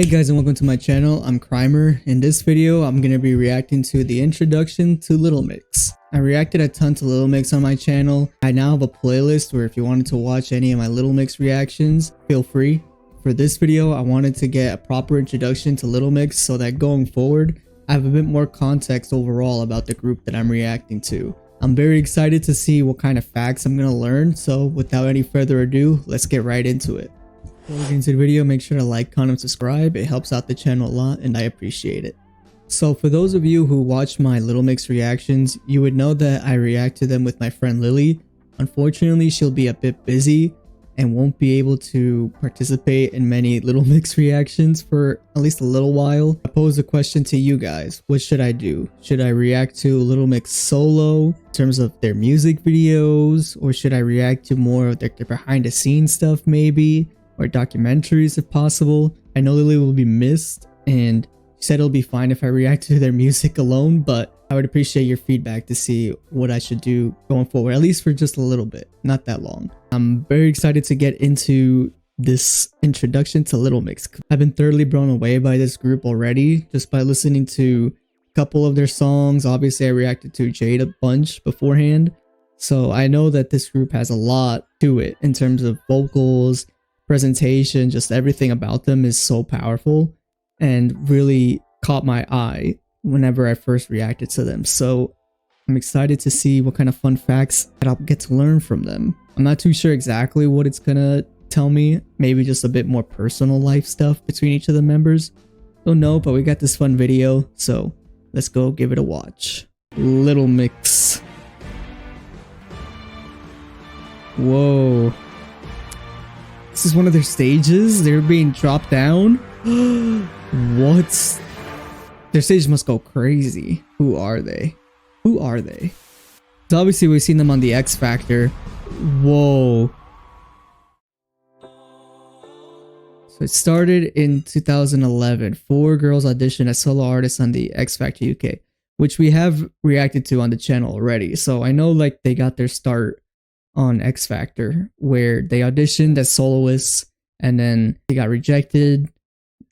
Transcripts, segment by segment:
Hey guys, and welcome to my channel. I'm Chrymer. In this video, I'm going to be reacting to the introduction to Little Mix. I reacted a ton to Little Mix on my channel. I now have a playlist where if you wanted to watch any of my Little Mix reactions, feel free. For this video, I wanted to get a proper introduction to Little Mix so that going forward, I have a bit more context overall about the group that I'm reacting to. I'm very excited to see what kind of facts I'm going to learn, so without any further ado, let's get right into it. Before we get into the video, make sure to like, comment, subscribe. It helps out the channel a lot and I appreciate it. So for those of you who watch my Little Mix reactions, you would know that I react to them with my friend Lily. Unfortunately, she'll be a bit busy and won't be able to participate in many Little Mix reactions for at least a little while. I pose a question to you guys. What should I do? Should I react to Little Mix solo in terms of their music videos? Or should I react to more of their behind the scenes stuff maybe? Or documentaries if possible? I know Lily will be missed and she said it'll be fine if I react to their music alone, but I would appreciate your feedback to see what I should do going forward, at least for just a little bit, not that long. I'm very excited to get into this introduction to Little Mix. I've been thoroughly blown away by this group already just by listening to a couple of their songs. Obviously, I reacted to Jade a bunch beforehand, so I know that this group has a lot to it in terms of vocals, presentation, just everything about them is so powerful and really caught my eye whenever I first reacted to them. So I'm excited to see what kind of fun facts that I'll get to learn from them. I'm not too sure exactly what it's gonna tell me, maybe just a bit more personal life stuff between each of the members. Don't know, but we got this fun video, so let's go give it a watch. Little Mix. Whoa. This is one of their stages? They're being dropped down? What? Their stage must go crazy. Who are they? Who are they? So obviously we've seen them on the X Factor. Whoa. So it started in 2011. 4 girls auditioned as solo artists on the X Factor UK, which we have reacted to on the channel already. So I know like they got their start on X Factor where they auditioned as soloists and then they got rejected,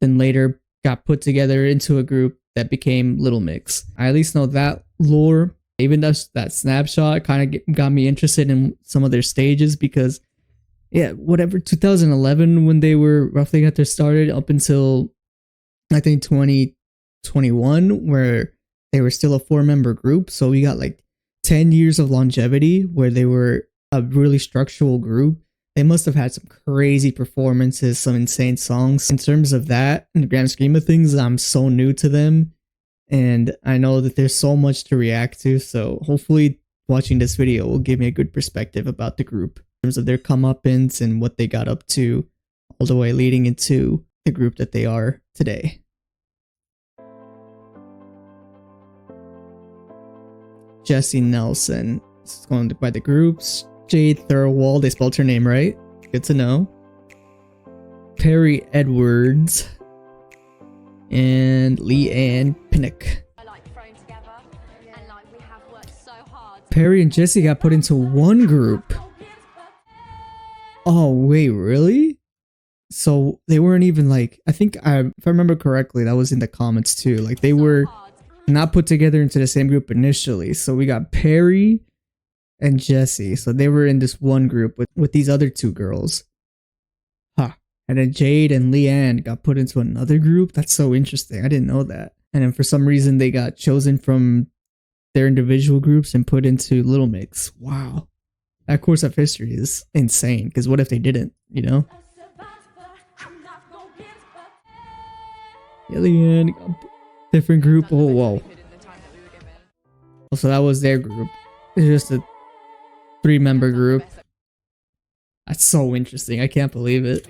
then later got put together into a group that became Little Mix. I at least know that lore. Even that snapshot kind of got me interested in some of their stages because yeah, whatever 2011 when they were roughly got their started up until I think 2021 where they were still a 4-member group. So we got like 10 years of longevity where they were a really structural group. They must have had some crazy performances, some insane songs. In terms of that, in the grand scheme of things, I'm so new to them and I know that there's so much to react to, so hopefully watching this video will give me a good perspective about the group in terms of their comeuppance and what they got up to all the way leading into the group that they are today. Jesy Nelson. This is going by the groups. Jade Thirlwall, they spelled her name right. Good to know. Perrie Edwards. And Leigh-Anne Pinnock. Perrie and Jesy got put into one group. Oh, wait, really? So they weren't even like, I think if I remember correctly, that was in the comments too. Like they were not put together into the same group initially. So we got Perrie and Jesy, so they were in this one group with these other 2 girls. Huh. And then Jade and Leigh-Anne got put into another group. That's so interesting. I didn't know that. And then for some reason they got chosen from their individual groups and put into Little Mix. Wow. That course of history is insane, because what if they didn't, you know? Yeah, Leigh-Anne got different group. Oh, whoa. So that was their group. It's just a 3-member group. That's so interesting. I can't believe it.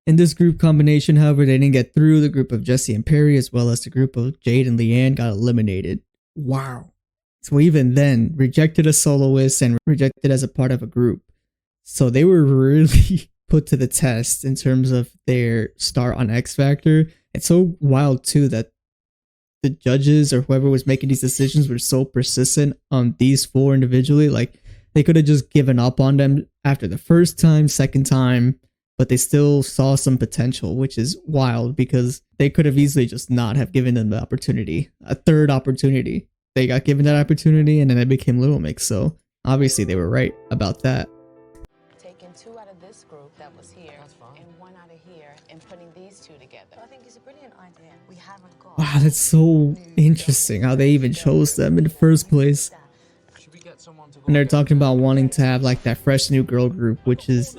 In this group combination, however, they didn't get through. The group of Jesy and Perrie, as well as the group of Jade and Leigh-Anne, got eliminated. Wow. So even then, rejected as soloists and rejected as a part of a group. So they were really put to the test in terms of their start on X Factor. It's so wild too that the judges or whoever was making these decisions were so persistent on these 4 individually. Like they could have just given up on them after the first time, second time, but they still saw some potential, which is wild because they could have easily just not have given them the opportunity, a third opportunity. They got given that opportunity and then they became Little Mix, so obviously they were right about that. Taking 2 out of this group that was here and 1 out of here and putting these 2 together. I think it's a brilliant idea. We haven't got. Wow, that's so interesting how they even chose them in the first place. And they're talking about wanting to have like that fresh new girl group, which is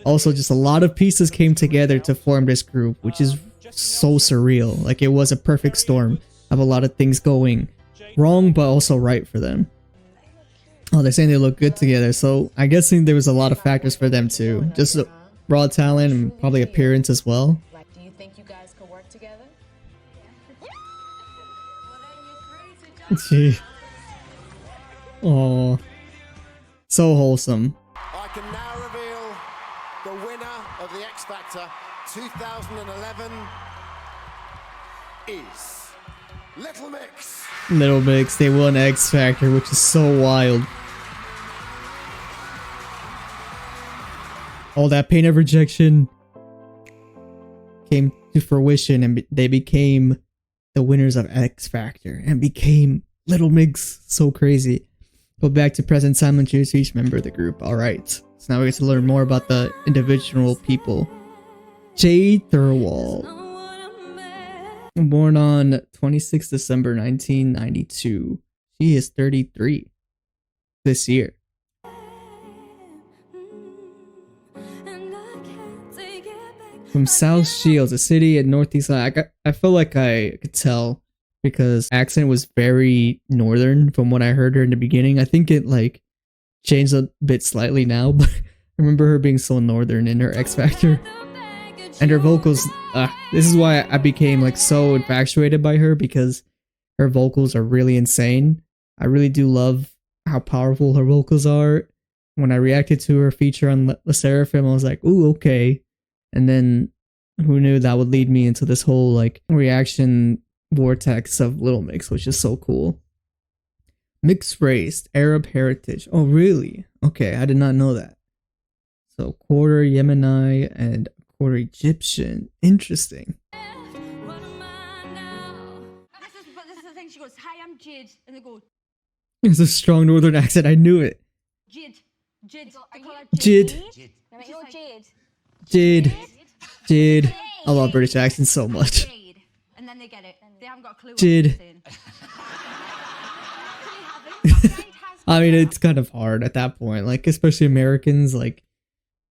also just a lot of pieces came together to form this group, which is so surreal. Like it was a perfect storm of a lot of things going wrong, but also right for them. Oh, they're saying they look good together, so I guess there was a lot of factors for them too. Just raw talent and probably appearance as well. Do you think you guys could work together? Gee. Oh, so wholesome. I can now reveal the winner of the X Factor 2011 is Little Mix. Little Mix, they won X Factor, which is so wild. All that pain of rejection came to fruition and they became the winners of X Factor and became Little Mix. So crazy. Go back to present time and cheers to each member of the group. Alright, so now we get to learn more about the individual people. Jade Thirlwall. Born on 26 December 1992. She is 33 this year. From South Shields, a city in Northeast. I feel like I could tell because accent was very northern from what I heard her in the beginning. I think it like changed a bit slightly now, but I remember her being so northern in her X Factor. And her vocals, this is why I became like so infatuated by her, because her vocals are really insane. I really do love how powerful her vocals are. When I reacted to her feature on Le Seraphim, I was like, ooh, okay. And then who knew that would lead me into this whole like reaction vortex of Little Mix, which is so cool. Mixed race, Arab heritage. Oh, really? Okay, I did not know that. So quarter Yemeni and quarter Egyptian. Interesting. But this is the thing. She goes, "Hi, I'm Jade," and they go, It's a strong northern accent. I knew it. Jade. Jade. Jade. Jade. You're Jade. Jade. Jade. I love British accents so much. Jade. And then they get it. They haven't got a clue what Jade. they're saying. I mean, it's kind of hard at that point, like especially Americans, like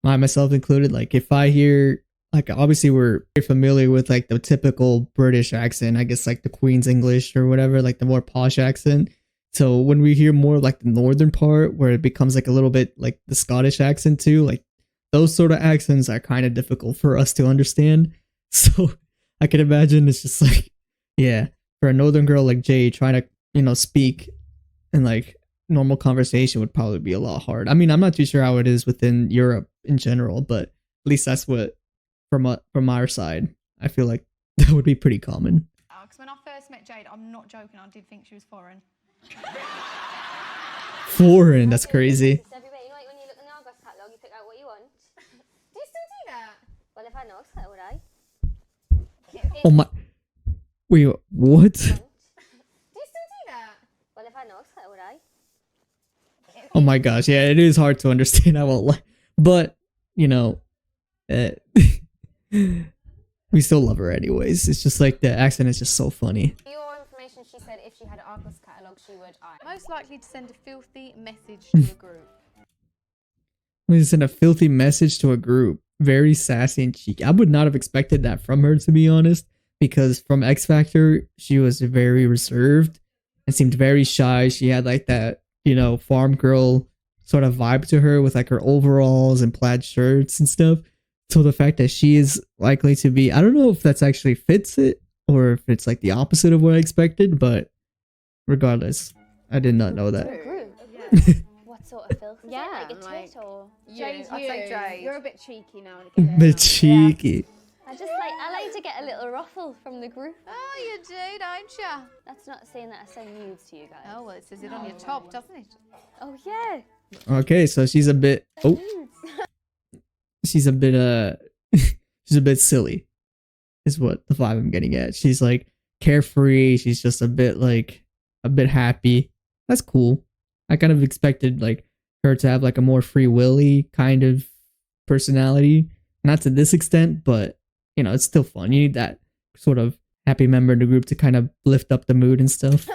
myself included. Like if I hear, like obviously we're familiar with like the typical British accent, I guess like the Queen's English or whatever, like the more posh accent. So when we hear more like the northern part where it becomes like a little bit like the Scottish accent too, like those sort of accents are kind of difficult for us to understand. So I can imagine it's just like, yeah, for a northern girl like Jay trying to, you know, speak in like normal conversation would probably be a lot hard. I mean, I'm not too sure how it is within Europe in general, but at least that's what from our side, I feel like that would be pretty common. Because when I first met Jade, I'm not joking, I did think she was foreign. Foreign, that's crazy. It's everywhere. You know, like when you look in the Argos catalogue, you pick out what you want. Do you still do that? Well, if I know, so would I. Oh my, wait, what? Do you still do that? Well, if I know, so would I. Oh my gosh, yeah, it is hard to understand. I won't lie, but you know, we still love her anyways. It's just like the accent is just so funny. For your information, she said if she had an Argos catalogue, she would. Most likely to send a filthy message to a group. We send a filthy message to a group. Very sassy and cheeky. I would not have expected that from her, to be honest, because from X Factor, she was very reserved and seemed very shy. She had like that, you know, farm girl sort of vibe to her with like her overalls and plaid shirts and stuff. So the fact that she is likely to be, I don't know if that's actually fits it or if it's like the opposite of what I expected, but regardless, I did not know that. What sort of filth? Yeah, Like a tit or? Jade, I'd say Jade. You're a bit cheeky now and A again. bit cheeky. I like to get a little ruffle from the group. Oh, you do, don't you? That's not saying that I send nudes to you guys. Oh, well, it says it on your top, doesn't it? Oh yeah. Okay, so she's a bit. Oh, she's a bit she's a bit silly, is what the vibe I'm getting at. She's like carefree. She's just a bit happy. That's cool. I kind of expected like her to have like a more free willy kind of personality. Not to this extent, but you know, it's still fun. You need that sort of happy member of the group to kind of lift up the mood and stuff.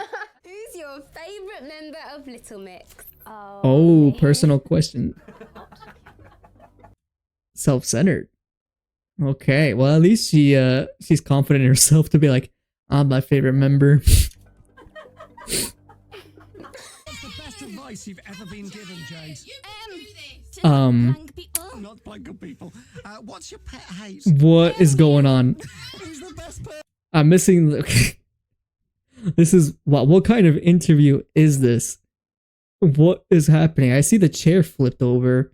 Who's your favourite member of Little Mix? Oh, personal question. Self-centered. Okay, well at least she's confident in herself to be like, I'm my favorite member. What's the best advice you've ever been given, Jade? Blank people. Not blank people. What's your pet hate? What is going on? Who's the best person? I'm missing. This is what kind of interview is this? What is happening? I see the chair flipped over.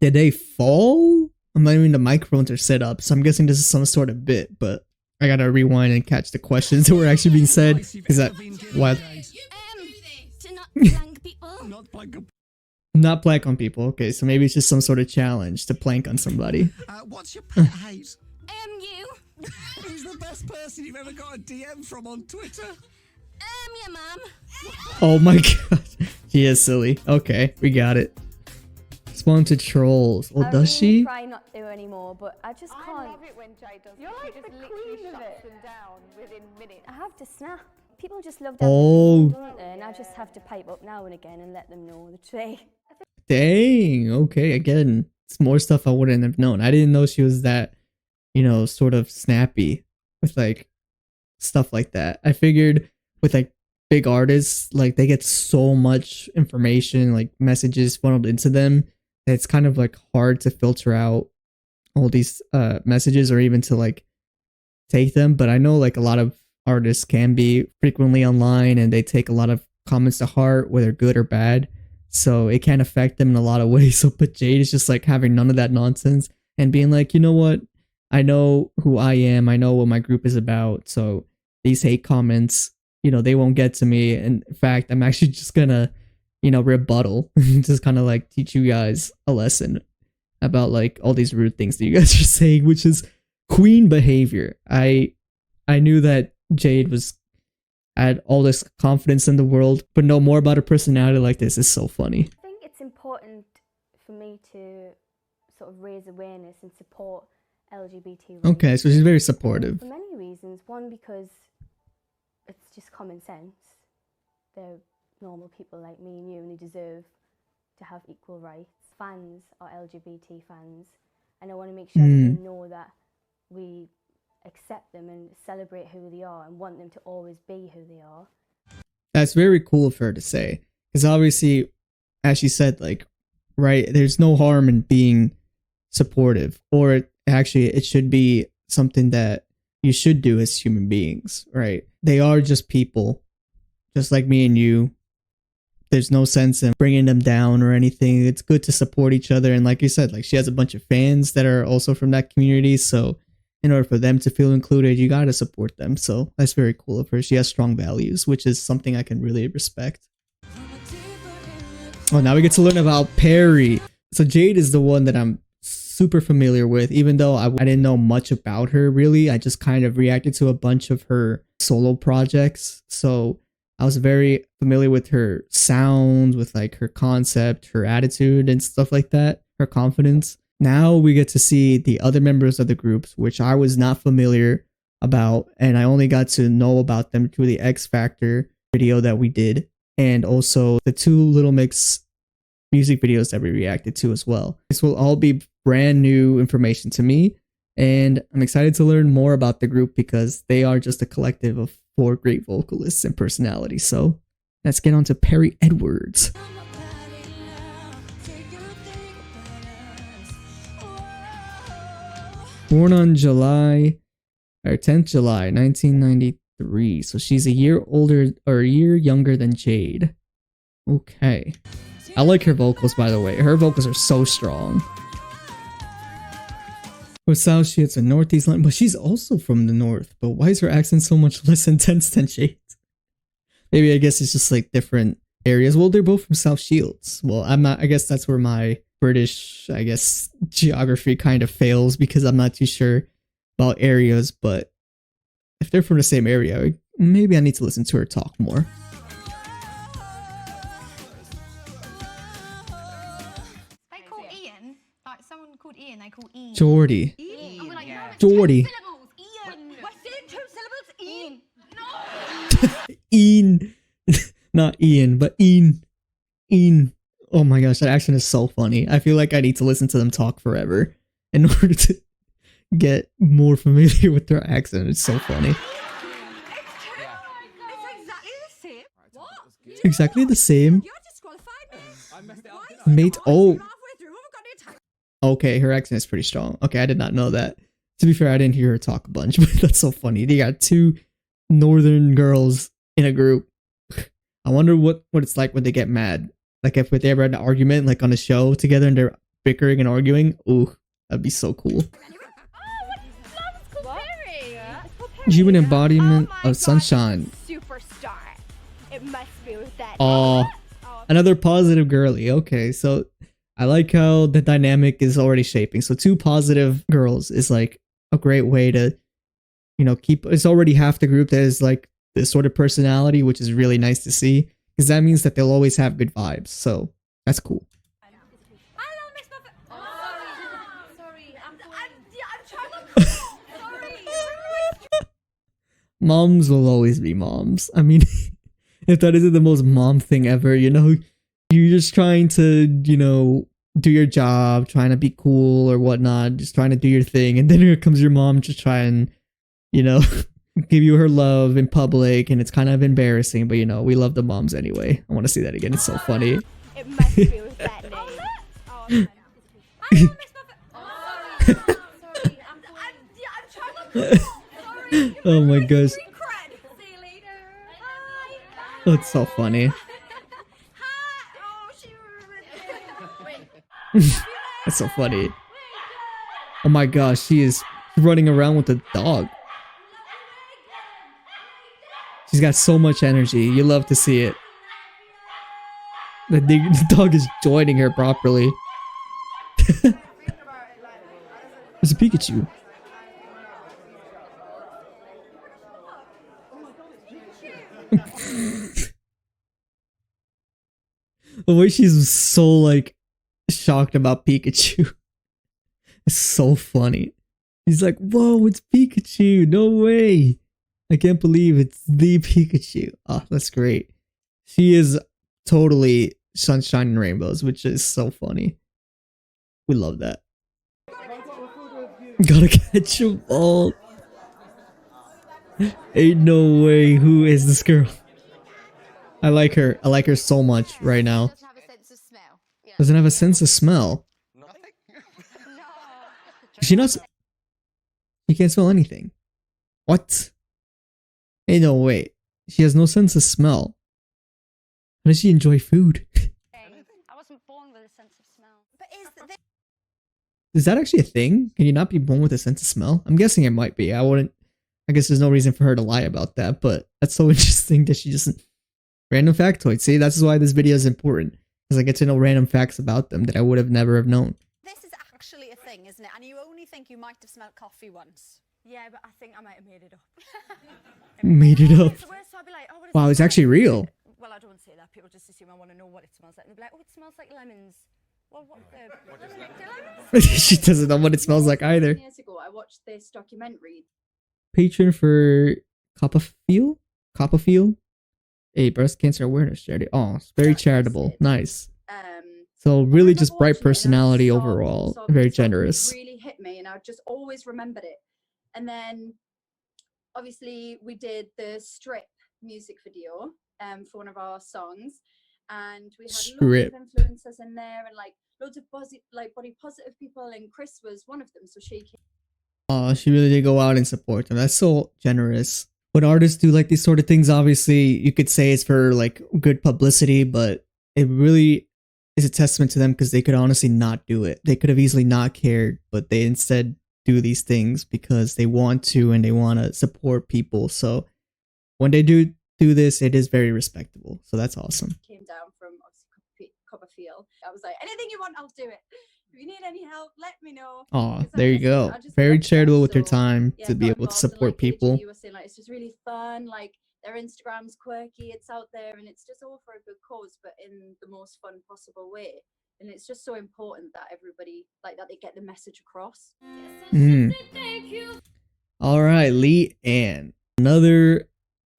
Did they fall? I'm not even the microphones are set up, so I'm guessing this is some sort of bit, but I gotta rewind and catch the questions that were actually being said. Is that what? To not blank people. Not blank. Not plank on people. Okay, so maybe it's just some sort of challenge to plank on somebody. What's your pet hate? You. Who's the best person you've ever got a DM from on Twitter? Your mum. Oh my god. She is silly. Okay, we got it. Spawn to trolls. Oh, does she? Try not to anymore, but I just can't. I love it when Jade does. You're like the queen of it. Them down within minutes. I have to snap. People just love Oh. that, don't they? And I just have to pipe up now and again and let them know the truth. Dang. Okay, again, it's more stuff I wouldn't have known. I didn't know she was that, you know, sort of snappy with like stuff like that. I figured with like big artists, like they get so much information, like messages funneled into them, that it's kind of like hard to filter out all these messages or even to like take them. But I know like a lot of artists can be frequently online and they take a lot of comments to heart, whether good or bad. So it can affect them in a lot of ways. So, but Jade is just like having none of that nonsense and being like, you know what? I know who I am. I know what my group is about. So these hate comments, you know, they won't get to me. And in fact, I'm actually just gonna, you know, rebuttal, just kind of like teach you guys a lesson about like all these rude things that you guys are saying, which is queen behavior. I knew that Jade had all this confidence in the world, but know more about her personality like this is so funny. I think it's important for me to sort of raise awareness and support LGBT rights. Okay, so she's very supportive. For many reasons. One, because it's just common sense. They're normal people like me and you, and they deserve to have equal rights. Fans are LGBT fans, and I want to make sure that they know that we accept them and celebrate who they are and want them to always be who they are. That's very cool of her to say, because obviously, as she said, like, right, there's no harm in being supportive, or actually it should be something that you should do as human beings, right? They are just people, just like me and you. There's no sense in bringing them down or anything. It's good to support each other, and like you said, like she has a bunch of fans that are also from that community, so in order for them to feel included, you gotta support them. So that's very cool of her. She has strong values, which is something I can really respect. Oh, now we get to learn about Perrie. So Jade is the one that I'm super familiar with, even though I didn't know much about her really. I just kind of reacted to a bunch of her solo projects. So I was very familiar with her sound, with like her concept, her attitude and stuff like that, her confidence. Now we get to see the other members of the groups, which I was not familiar about, and I only got to know about them through the X Factor video that we did, and also the 2 Little Mix music videos that we reacted to as well. This will all be brand new information to me, and I'm excited to learn more about the group because they are just a collective of 4 great vocalists and personalities. So let's get on to Perrie Edwards. Born on 10th July 1993, so she's a year older or a year younger than Jade. Okay, I like her vocals, by the way. Her vocals are so strong. With South, she has a Northeast line, but she's also from the North. But why is her accent so much less intense than Jade's? Maybe I guess it's just like different areas. Well, they're both from South Shields. Well, I'm not. I guess that's where my British, I guess, geography kind of fails because I'm not too sure about areas, but if they're from the same area, maybe I need to listen to her talk more. They call Ian, like someone called Ian, they call Ian. Geordie. Ian. And we're like, no, it's Geordie. 2 syllables. Ian. We're saying 2 syllables. Ian. No. Ian. Not Ian, but Ian. Ian. Oh my gosh, that accent is so funny. I feel like I need to listen to them talk forever in order to get more familiar with their accent. It's so funny. It's exactly the same. What? It's exactly the same. You're disqualified, Mate, oh. halfway through. We've got any time. Okay, her accent is pretty strong. Okay, I did not know that. To be fair, I didn't hear her talk a bunch, but that's so funny. They got two northern girls in a group. I wonder what it's like when they get mad. Like if they ever had an argument like on a show together and they're bickering and arguing. Ooh, that'd be so cool. You an embodiment of sunshine. Superstar. It must be with that. Oh, another positive girly. Okay, so I like how the dynamic is already shaping. So two positive girls is like a great way to, you know, keep. It's already half the group that is like this sort of personality, which is really nice to see. Because that means that they'll always have good vibes. So that's cool. Hello, Miss Muffet. Oh, sorry. I'm trying to. Sorry. Moms will always be moms. I mean, if that isn't the most mom thing ever, you know, you're just trying to, you know, do your job, trying to be cool or whatnot, just trying to do your thing. And then here comes your mom to try and, you know, give you her love in public, and it's kind of embarrassing, but you know, we love the moms anyway. I want to see that again. It's so funny. It must be with that name. Hello, Miss Muffet. Oh, sorry. I'm trying to. Sorry. Oh my gosh. See you later. Hi. That's so funny. Hi. Oh, she. That's so funny. Oh my gosh, she is running around with the dog. She's got so much energy. You love to see it. The dog is joining her properly. There's a Pikachu. The way she's so like shocked about Pikachu. It's so funny. He's like, whoa, it's Pikachu. No way. I can't believe it's the Pikachu. Oh, that's great. She is totally sunshine and rainbows, which is so funny. We love that. Gotta catch 'em all. Ain't no way. Who is this girl? I like her. I like her so much right now. Doesn't have a sense of smell. Yeah. Doesn't have a sense of smell. No. She not. She can't smell anything. What? Hey, no, wait. She has no sense of smell. How does she enjoy food? I wasn't born with a sense of smell. But Is that actually a thing? Can you not be born with a sense of smell? I'm guessing it might be. I guess there's no reason for her to lie about that, but that's so interesting that she just... Random factoid. See, that's why this video is important. Because I get to know random facts about them that I would have never have known. this is actually a thing, isn't it? And you only think you might have smelled coffee once. Yeah, but I think I might have made it up. Made it up. It's the worst, so I'd be like, oh, what does Wow, it it's smell actually like? real. Well, I don't say that. People just assume I want to know what it smells like. And they'll be like, oh, it smells like lemons. Well, what the... lemons? She doesn't know what it smells like either. Years ago, I watched this documentary. Patron for Copperfield, a breast cancer awareness charity. Oh, it's very charitable. Nice. So really just bright personality overall. Very generous. Really hit me, and I just always remembered it. And then, obviously, we did the Strip music video for one of our songs, and we had Strip. loads of influencers in there, and like loads of body positive people, and Chris was one of them. So she came. Oh, she really did go out and support them. That's so generous. When artists do like these sort of things, obviously you could say it's for like good publicity, but it really is a testament to them because they could honestly not do it. They could have easily not cared, but they instead do these things because they want to and they want to support people. So when they do this, it is very respectable. So that's awesome. Came down from obviously I feel. I was like, anything you want, I'll do it. If you need any help, let me know. Aw, there you go. Very charitable with your time to be able to support people. You were saying, like, it's just really fun. Like, their Instagram's quirky. It's out there, and it's just all for a good cause, but in the most fun possible way. And it's just so important that everybody, like, that they get the message across. All right, Leigh-Anne, another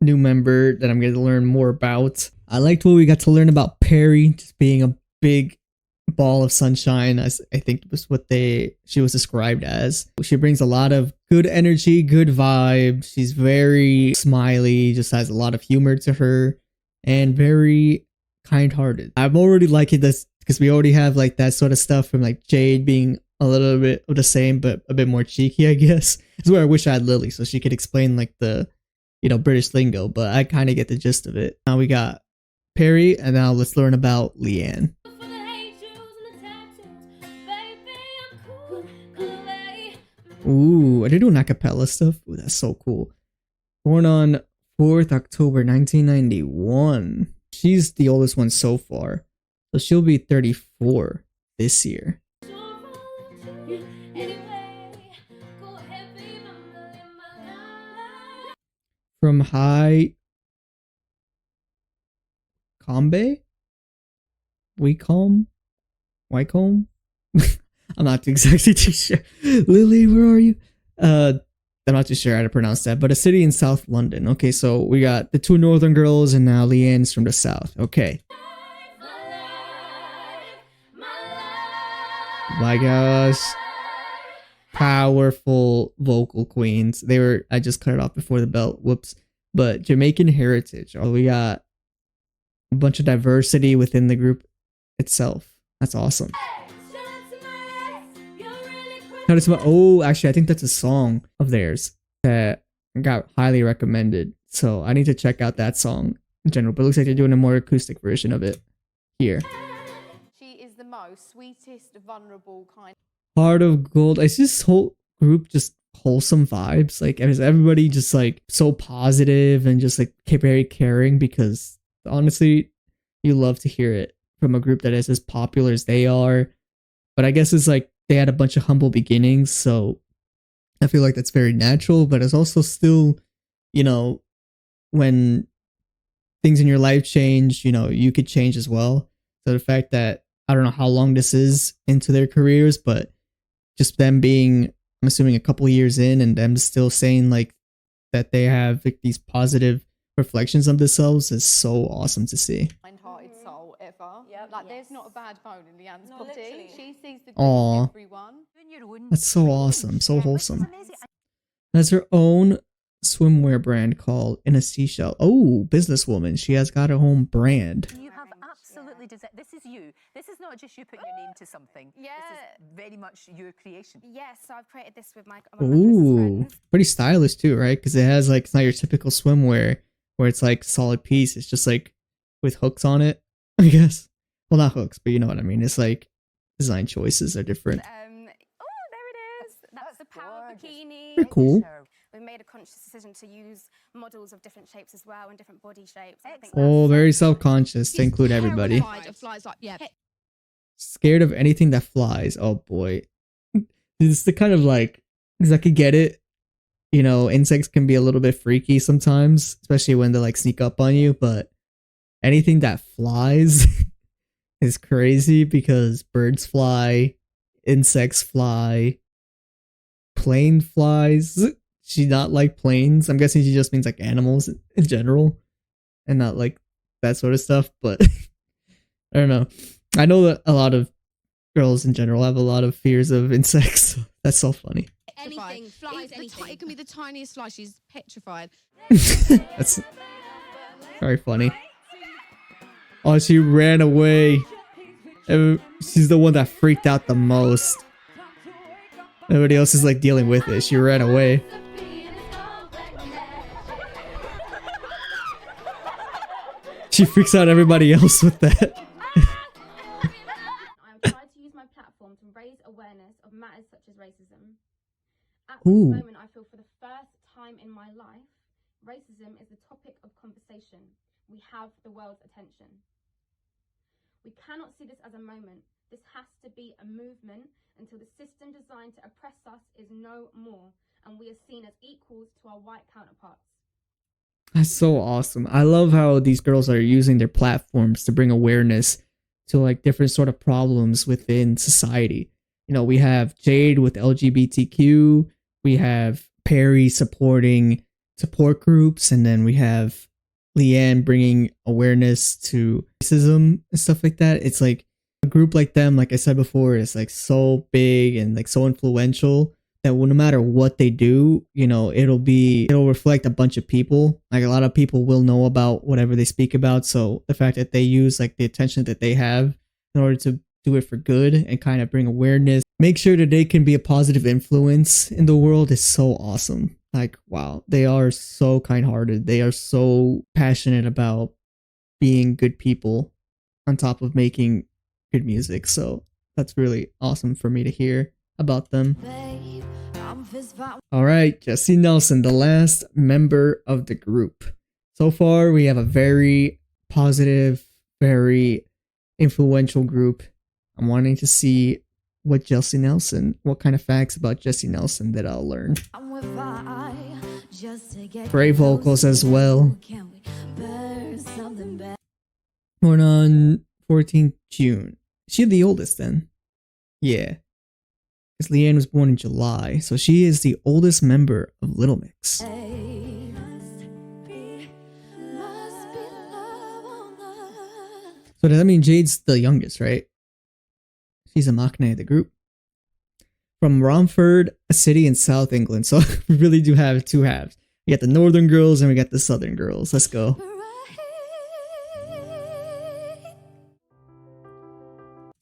new member that I'm going to learn more about. I liked what we got to learn about Perrie just being a big ball of sunshine, as I think was what she was described as. She brings a lot of good energy, good vibes. She's very smiley, just has a lot of humor to her, and very kind-hearted. I'm already liking this because we already have like that sort of stuff from like Jade being a little bit of the same, but a bit more cheeky, I guess. This is where I wish I had Lily so she could explain like the, British lingo, but I kind of get the gist of it. Now we got Perrie, and now let's learn about Leigh-Anne. Ooh, I did do an acapella stuff. Ooh, that's so cool. Born on 4th October 1991. She's the oldest one so far. So she'll be 34 this year. From High Combe? Wycombe? I'm not exactly too sure. Lily, where are you? I'm not too sure how to pronounce that, but a city in South London. Okay, so we got the two northern girls and now Leigh-Anne's from the south. Okay. My gosh. Powerful vocal queens. I just cut it off before the bell. Whoops. But Jamaican heritage. Oh, we got a bunch of diversity within the group itself. That's awesome. Oh, actually, I think that's a song of theirs that got highly recommended. So I need to check out that song in general. But it looks like they're doing a more acoustic version of it here. She is the most sweetest, vulnerable kind. Heart of Gold. Is this whole group just wholesome vibes? Like, is everybody just like so positive and just like very caring? Because honestly, you love to hear it from a group that is as popular as they are. But I guess it's like they had a bunch of humble beginnings, so I feel like that's very natural, but it's also still, when things in your life change, you could change as well. So the fact that, I don't know how long this is into their careers, but just them being, I'm assuming, a couple of years in and them still saying like that they have like these positive reflections of themselves is so awesome to see. Kind-hearted soul ever. Yep. Like there's not a bad bone in Leigh-Anne's body. Literally. She sees the good in everyone. That's so awesome, so wholesome. Has her own swimwear brand called In a Seashell. Oh, businesswoman. She has got her own brand. You have absolutely deserved. This is you. This is not just you putting your name to something. Yeah. This is very much your creation. Yes, so I've created this with one of my closest friends. Pretty stylish too, right? Because it has like, it's not your typical swimwear where it's like solid piece. It's just like with hooks on it, I guess. Well, not hooks, but you know what I mean. It's like design choices are different. Oh, there it is. That's the power bikini. Very cool. We made a conscious decision to use models of different shapes as well and different body shapes. I think Oh, very self-conscious to include everybody. Flies up, yeah. Scared of anything that flies. Oh boy. This is the kind of like, because I could get it. Insects can be a little bit freaky sometimes, especially when they like sneak up on you, but anything that flies is crazy because birds fly, insects fly, plane flies. She not like planes. I'm guessing she just means like animals in general and not like that sort of stuff, but I don't know. I know that a lot of girls in general have a lot of fears of insects. That's so funny. Anything flies, anything. It can be the tiniest fly. She's petrified. That's very funny. Oh, she ran away. She's the one that freaked out the most. Everybody else is like dealing with it. She ran away. She freaks out everybody else with that. I've tried to use my platform to raise awareness of matters such as racism. At this moment, I feel for the first time in my life, racism is the topic of conversation. We have the world's attention. We cannot see this as a moment. This has to be a movement until the system designed to oppress us is no more, and we are seen as equals to our white counterparts. That's so awesome. I love how these girls are using their platforms to bring awareness to like different sort of problems within society. You know, we have Jade with LGBTQ, we have Perrie supporting support groups, and then we have Leigh-Anne bringing awareness to racism and stuff like that. It's like a group like them, like I said before, is like so big and like so influential that no matter what they do, you know, it'll reflect a bunch of people. Like a lot of people will know about whatever they speak about. So the fact that they use like the attention that they have in order to do it for good and kind of bring awareness, make sure that they can be a positive influence in the world is so awesome. Like, wow, they are so kind-hearted. They are so passionate about being good people on top of making good music. So that's really awesome for me to hear about them. All right, Jesy Nelson, the last member of the group. So far, we have a very positive, very influential group. I'm wanting to see what kind of facts about Jesy Nelson that I'll learn. Great vocals as well. Born on 14th June. Is she the oldest then? Yeah. Because Leigh-Anne was born in July, so she is the oldest member of Little Mix. So does that mean Jade's the youngest, right? She's a Machne of the group. From Romford, a city in South England. So we really do have two halves. We got the northern girls and we got the southern girls. Let's go.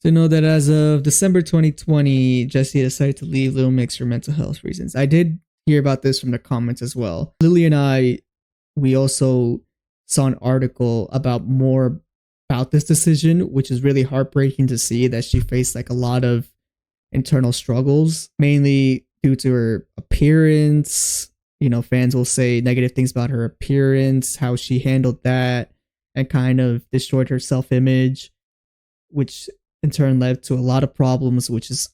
To know that as of December 2020, Jesy decided to leave Little Mix for mental health reasons. I did hear about this from the comments as well. Lily and I, we also saw an article about this decision, which is really heartbreaking to see that she faced like a lot of internal struggles, mainly due to her appearance. You know, fans will say negative things about her appearance, how she handled that, and kind of destroyed her self-image, which in turn led to a lot of problems, which is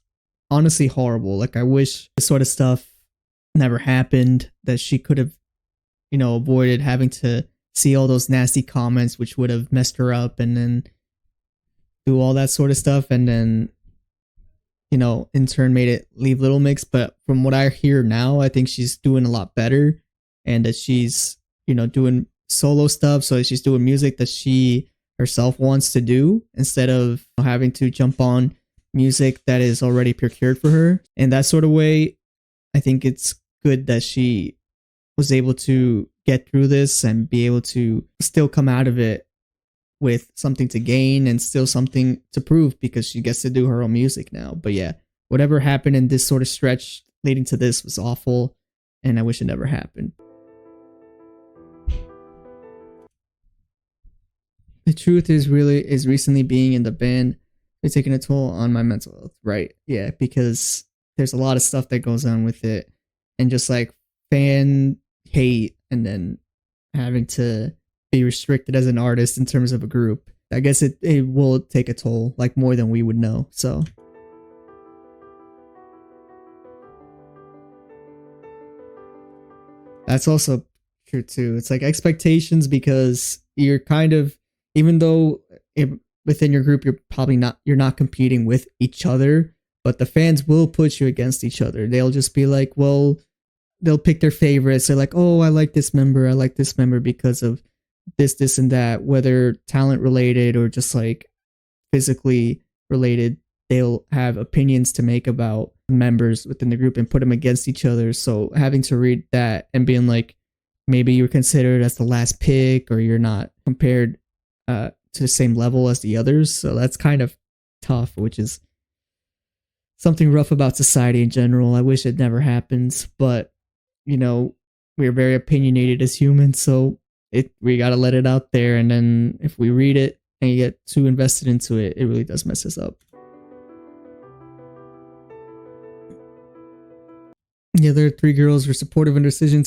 honestly horrible. Like, I wish this sort of stuff never happened, that she could have, you know, avoided having to see all those nasty comments, which would have messed her up, and then do all that sort of stuff, and then, you know, in turn made it leave Little Mix. But from what I hear now, I think she's doing a lot better, and that she's, you know, doing solo stuff. So she's doing music that she herself wants to do instead of having to jump on music that is already procured for her. In that sort of way, I think it's good that she was able to get through this and be able to still come out of it with something to gain and still something to prove, because she gets to do her own music now. But yeah, whatever happened in this sort of stretch leading to this was awful, and I wish it never happened. The truth is recently being in the band, it's taking a toll on my mental health. Right. Yeah, because there's a lot of stuff that goes on with it, and just like fan hate, and then having to be restricted as an artist in terms of a group. I guess it will take a toll, like more than we would know. So that's also true too. It's like expectations, because you're kind of, even though within your group you're not competing with each other, but the fans will put you against each other. They'll just be like, well, they'll pick their favorites. They're like, oh, I like this member because of this and that, whether talent related or just like physically related. They'll have opinions to make about members within the group and put them against each other. So having to read that and being like, maybe you're considered as the last pick, or you're not compared to the same level as the others. So that's kind of tough, which is something rough about society in general. I wish it never happens, but you know, we're very opinionated as humans, so we gotta let it out there. And then if we read it and you get too invested into it, it really does mess us up. The other three girls were supportive in decision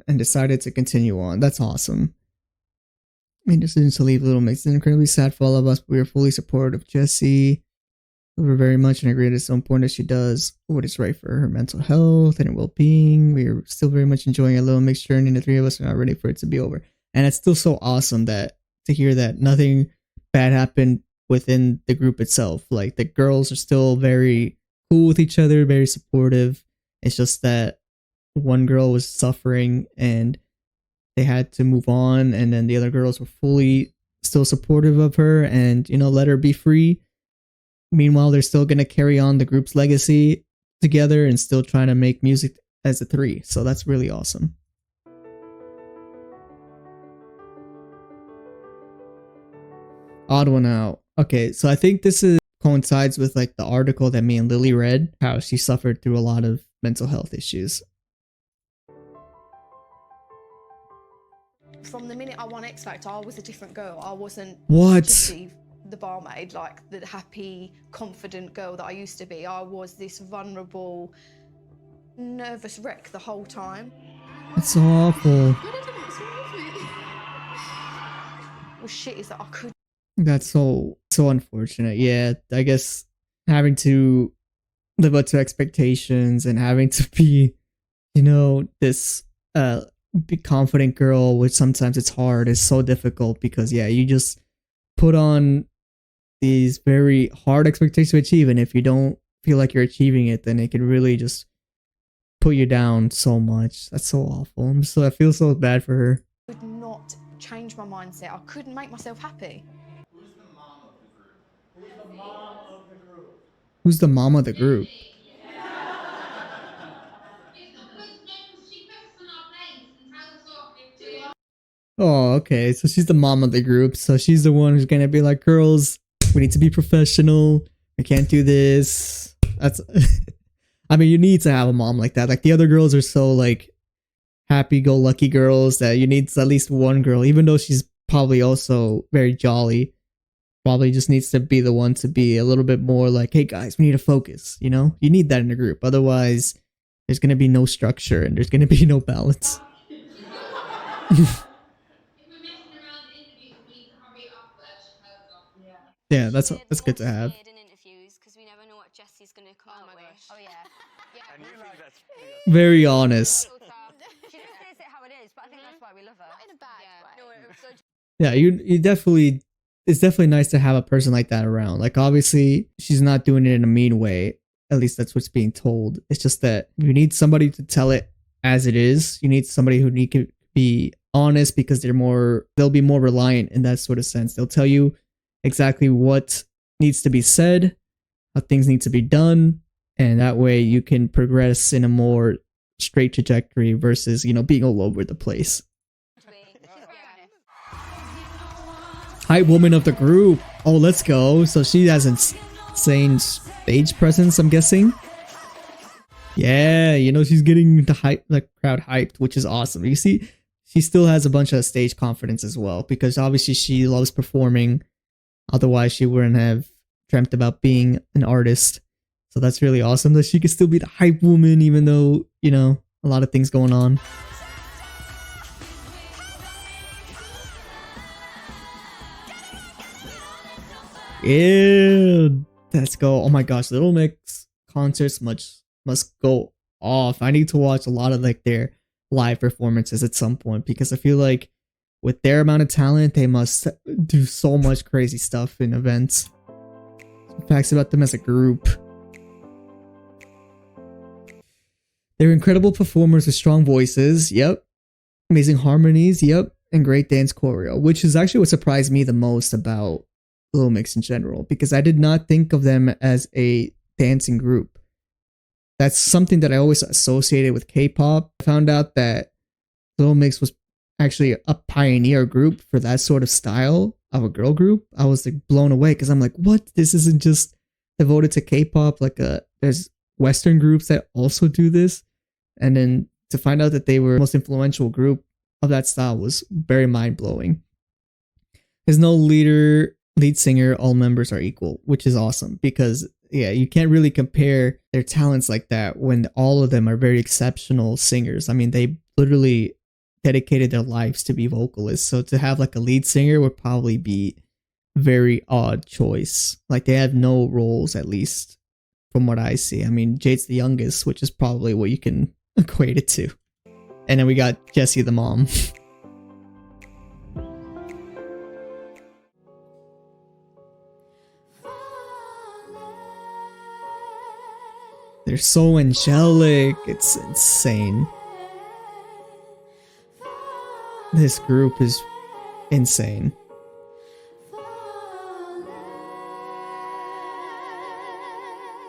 and decided to continue on. That's awesome. made the decision to leave Little Mix. It's incredibly sad for all of us, but we are fully supportive of Jesy. We were very much in agreement at some point that she does what is right for her mental health and her well-being. We are still very much enjoying a Little Mix journey, and the three of us are not ready for it to be over. And it's still so awesome that to hear that nothing bad happened within the group itself. Like, the girls are still very cool with each other, very supportive. It's just that one girl was suffering and they had to move on, and then the other girls were fully still supportive of her and, you know, let her be free. Meanwhile, they're still going to carry on the group's legacy together and still trying to make music as a three. So that's really awesome. Odd one out. Okay, so I think this coincides with like the article that me and Lily read, how she suffered through a lot of mental health issues. From the minute I won X Factor, I was a different girl. I wasn't What? the barmaid, like the happy, confident girl that I used to be. I was this vulnerable, nervous wreck the whole time. It's so awful. The shit is that I could. That's so unfortunate. Yeah, I guess having to live up to expectations and having to be, you know, this big confident girl, which sometimes it's hard, is so difficult because, yeah, you just put on these very hard expectations to achieve, and if you don't feel like you're achieving it, then it can really just put you down so much. That's so awful. I feel so bad for her. I could not change my mindset. I couldn't make myself happy. Who's the mom of the group? Who's the mom of the group? Who's the mom of the group? Oh, okay. So she's the mom of the group. So she's the one who's gonna be like, girls, we need to be professional. We can't do this. That's I mean, you need to have a mom like that. Like, the other girls are so like happy-go-lucky girls that you need at least one girl, even though she's probably also very jolly, probably just needs to be the one to be a little bit more like, hey guys, we need to focus, you know? You need that in a group. Otherwise, there's gonna be no structure and there's gonna be no balance. Yeah, that's good to have. Very honest. She just says it how it is, but I think that's why we love her. Not in a bad way. No, it was good. Yeah, you definitely, it's definitely nice to have a person like that around. Like, obviously, she's not doing it in a mean way. At least that's what's being told. It's just that you need somebody to tell it as it is. You need somebody who can be honest, because they'll be more reliant in that sort of sense. They'll tell you exactly what needs to be said, how things need to be done, and that way you can progress in a more straight trajectory versus, you know, being all over the place. Hype woman of the group. Oh, let's go. So she has insane stage presence, I'm guessing. Yeah, you know, she's getting the crowd hyped, which is awesome. You see, she still has a bunch of stage confidence as well, because obviously she loves performing. Otherwise, she wouldn't have dreamt about being an artist. So that's really awesome that she could still be the hype woman, even though, you know, a lot of things going on. Yeah, let's go. Oh my gosh, Little Mix concerts must go off. I need to watch a lot of like their live performances at some point, because I feel like with their amount of talent, they must do so much crazy stuff in events. Facts about them as a group. They're incredible performers with strong voices, yep. Amazing harmonies, yep. And great dance choreo, which is actually what surprised me the most about Little Mix in general, because I did not think of them as a dancing group. That's something that I always associated with K-pop. I found out that Little Mix was actually a pioneer group for that sort of style of a girl group. I was like blown away, because I'm like, what? This isn't just devoted to K-pop. Like, there's Western groups that also do this. And then to find out that they were the most influential group of that style was very mind-blowing. There's no lead singer, all members are equal, which is awesome, because yeah, you can't really compare their talents like that when all of them are very exceptional singers. I mean, they dedicated their lives to be vocalists. So to have like a lead singer would probably be very odd choice. Like they have no roles, at least from what I see. I mean, Jade's the youngest, which is probably what you can equate it to. And then we got Jesy the mom. They're so angelic. It's insane. This group is insane.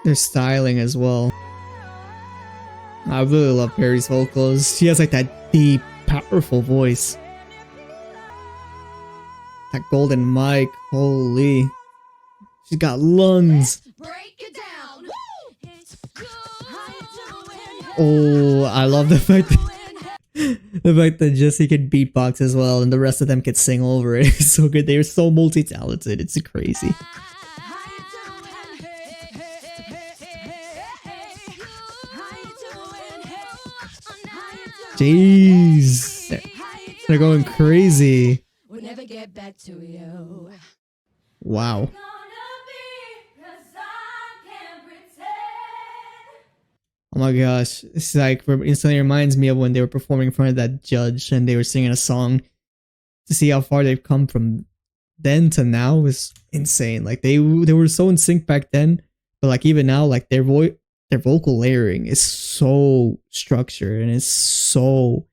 Their styling as well. I really love Perrie's vocals. She has like that deep, powerful voice. That golden mic, holy. She's got lungs. Oh, I love the fact that Jesy could beatbox as well, and the rest of them could sing over it. It's so good. They are so multi-talented. It's crazy. Jeez, they're going crazy. Wow. Oh my gosh, it's like instantly reminds me of when they were performing in front of that judge and they were singing a song. To see how far they've come from then to now is insane. Like they were so in sync back then, but like even now, like their vocal layering is so structured and it's so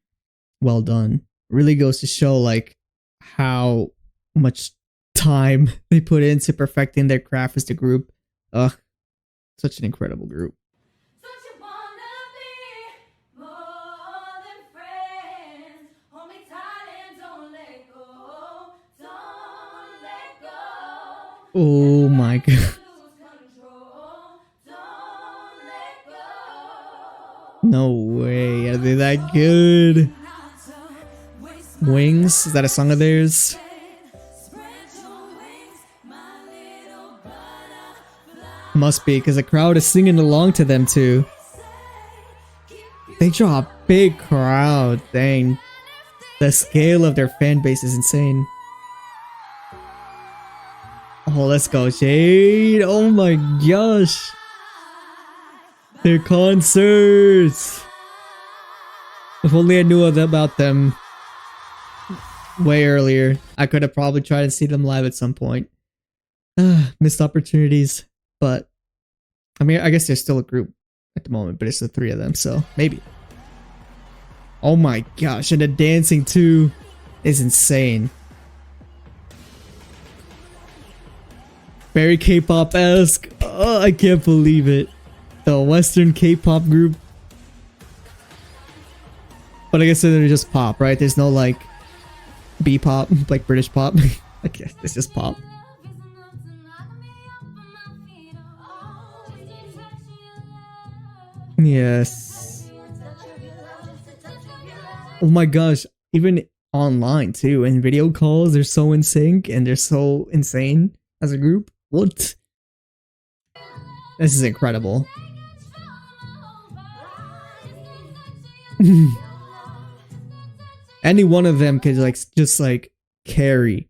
well done. Really goes to show like how much time they put into perfecting their craft as a group. Ugh, such an incredible group. Oh my god. No way. Are they that good? Wings? Is that a song of theirs? Must be, because the crowd is singing along to them too. They draw a big crowd. Dang. The scale of their fan base is insane. Oh, let's go, Jade. Oh my gosh. Their concerts. If only I knew about them way earlier. I could have probably tried to see them live at some point. Missed opportunities. But, I mean, I guess there's still a group at the moment, but it's the three of them, so maybe. Oh my gosh, and the dancing too is insane. Very K-pop-esque. Oh, I can't believe it. The Western K-pop group. But I guess they're just pop, right? There's no like B-pop, like British pop. I guess it's just pop. Yes. Oh my gosh. Even online too, and video calls, they're so in sync and they're so insane as a group. What? This is incredible. Any one of them could like just like carry.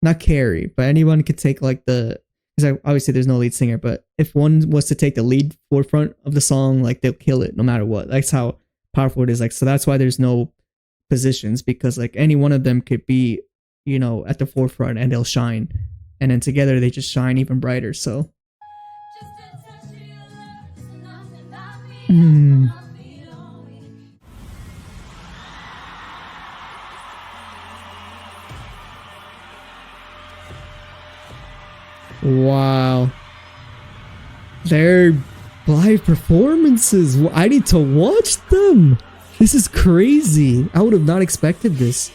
Not carry, but anyone could take like the, because obviously there's no lead singer, but if one was to take the lead forefront of the song, like they'll kill it no matter what. That's how powerful it is. Like, so that's why there's no positions, because like any one of them could be, you know, at the forefront and they'll shine. And then together they just shine even brighter, so. Wow. Their live performances. I need to watch them. This is crazy. I would have not expected this.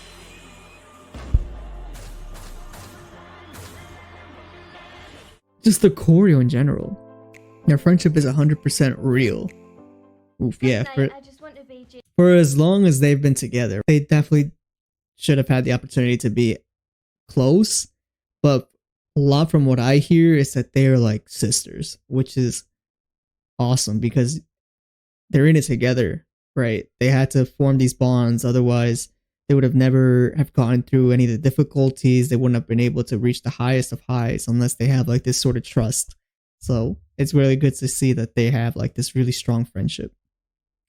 Just the choreo in general. Their friendship is 100% real. Oof, yeah. For as long as they've been together, they definitely should have had the opportunity to be close. But a lot from what I hear is that they're like sisters, which is awesome because they're in it together, right? They had to form these bonds, otherwise they would have never have gone through any of the difficulties. They wouldn't have been able to reach the highest of highs unless they have like this sort of trust. So it's really good to see that they have like this really strong friendship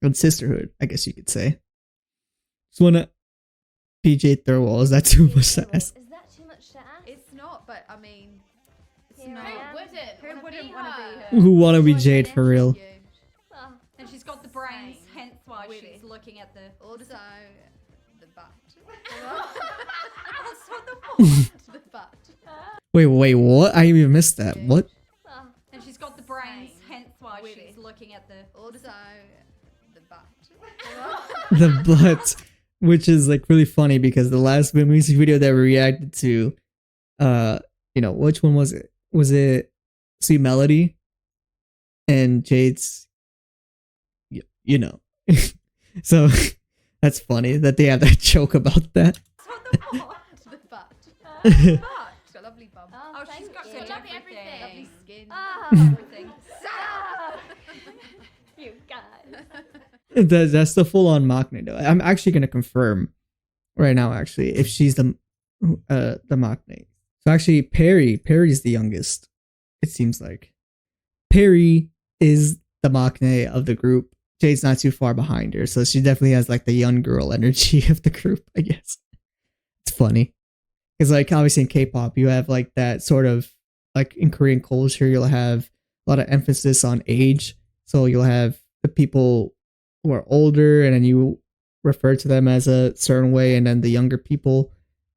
and sisterhood, I guess you could say. Just wanna PJ Thirlwall, is that too much to ask? Is that too much to ask? It's not, but I mean, it's Here not. I am. Who wouldn't want to be her? Who wanna be Jade for real? Oh, And she's got the brains, hence why she's looking at the. Also, the butt. Also the what? The butt. Wait, what? I even missed that. What? oh. And she's got the brains, hence why she's looking at the. Also, the butt. The butt, which is like really funny because the last music video that we reacted to, you know, which one was it? Was it Sweet Melody? And Jade's, you know. So that's funny that they have that joke about that. The butt. Oh, She's got a lovely bum. Oh, she's got thank such you. everything. Lovely skin. Oh. Everything. You guys. That's the full-on Machne though. I'm actually gonna confirm right now actually if she's the Machne. So actually Perry's the youngest. It seems like Perrie is the Machne of the group. Jade's not too far behind her, so she definitely has like the young girl energy of the group, I guess. It's funny because like obviously in K-pop you have like that sort of like in Korean culture you'll have a lot of emphasis on age, so you'll have the people who are older and then you refer to them as a certain way, and then the younger people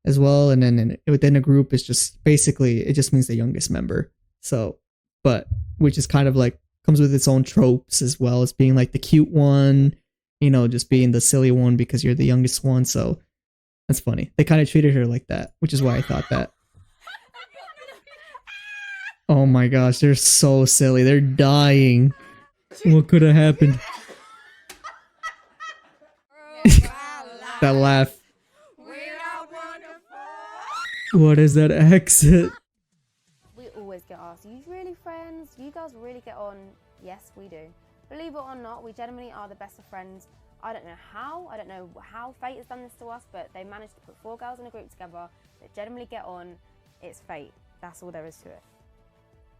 as well, and then within a group it's just basically it just means the youngest member. So but which is kind of like comes with its own tropes as well as being like the cute one, you know, just being the silly one because you're the youngest one. So that's funny. They kind of treated her like that, which is why I thought that. Oh my gosh, they're so silly. They're dying. What could have happened? That laugh. What is that exit? We always get asked, are you really friends? Do you guys really get on? Yes, we do. Believe it or not, we genuinely are the best of friends. I don't know how fate has done this to us, but they managed to put 4 girls in a group together that genuinely get on. It's fate. That's all there is to it.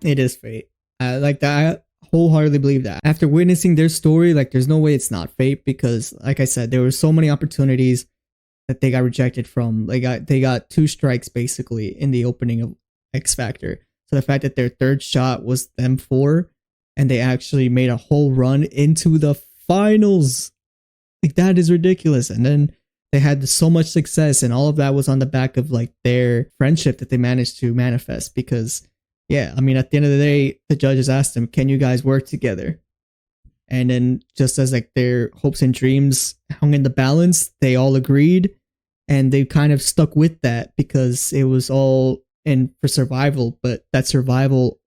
It is fate. Like that, I wholeheartedly believe that. After witnessing their story, like there's no way it's not fate because, like I said, there were so many opportunities that they got rejected from. They got 2 strikes basically in the opening of X Factor. So the fact that their third shot was them 4, and they actually made a whole run into the finals, like that is ridiculous. And then they had so much success, and all of that was on the back of like their friendship that they managed to manifest. Because yeah, I mean, at the end of the day, the judges asked them, "Can you guys work together?" And then just as like their hopes and dreams hung in the balance, they all agreed, and they kind of stuck with that because it was all in for survival. But that survival